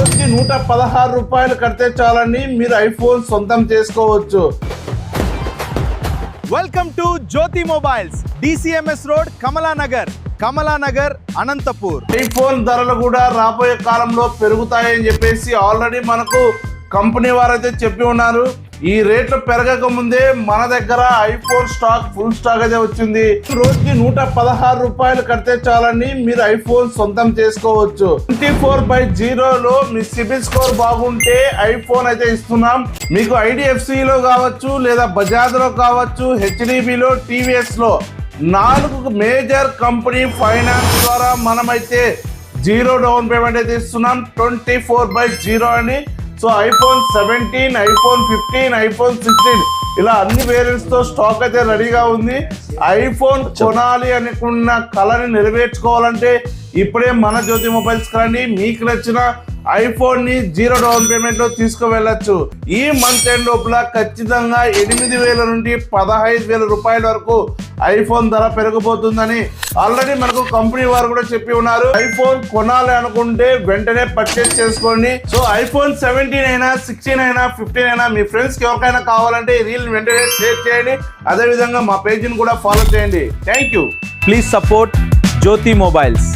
రోజుకి 116 రూపాయలు కడితే చాలండి మీరు ఐఫోన్ సొంతం చేసుకోవచ్చు. Welcome to Jyothi Mobiles, DCMS Road, Kamalanagar, Anantapur. IPhone ధరలు కూడా రాబోయే కాలంలో పెరుగుతాయని చెప్పేసి ఆల్రెడీ మనకు కంపెనీ వారైతే చెప్పి ఉన్నారు. ఈ రేట్లు పెరగక ముందే మన దగ్గర ఐఫోన్ స్టాక్ ఫుల్ స్టాక్ అయితే వచ్చింది. రోజుకి 116 రూపాయలు కడితే చాలండి మీరు ఐఫోన్ సొంతం చేసుకోవచ్చు. 24/0లో మీ సిబిల్ స్కోర్ బాగుంటే ఐఫోన్ అయితే ఇస్తున్నాం. మీకు IDFC లో కావచ్చు, లేదా బజాజ్ లో కావచ్చు, HDB లో, TVS లో 4 మేజర్ కంపెనీ ఫైనాన్స్ ద్వారా మనమైతే 0 డౌన్ పేమెంట్ అయితే ఇస్తున్నాం. 24/0 అని. సో ఐఫోన్ 17, ఐఫోన్ 15, ఐఫోన్ 16 ఇలా అన్ని వేరియంట్స్ తో స్టాక్ అయితే రెడీగా ఉంది. ఐఫోన్ కొనాలి అనుకున్న కళని నెరవేర్చుకోవాలంటే ఇప్పుడే మన జ్యోతి మొబైల్స్ రండి. మీకు నచ్చిన ఐఫోన్ ని 0 డౌన్ పేమెంట్ లో తీసుకువెళ్ళచ్చు. ఈ మంత్ ఎండ్ లోపల ఖచ్చితంగా 8,000 నుండి 15,000 రూపాయల వరకు ఐఫోన్ ధర పెరగబోతుందని ఆల్రెడీ మనకు కంపెనీ వారు కూడా చెప్పి ఉన్నారు. ఐఫోన్ కొనాలి అనుకుంటే వెంటనే పర్చేస్ చేసుకోండి. సో ఐఫోన్ 17 అయినా, 16 అయినా, 15 అయినా మీ ఫ్రెండ్స్ కి ఎవరికైనా కావాలంటే ఈ రీల్ వెంటనే షేర్ చేయండి. అదే విధంగా మా పేజ్ ని కూడా ఫాలో చేయండి. Thank you. Please support Jyothi mobiles.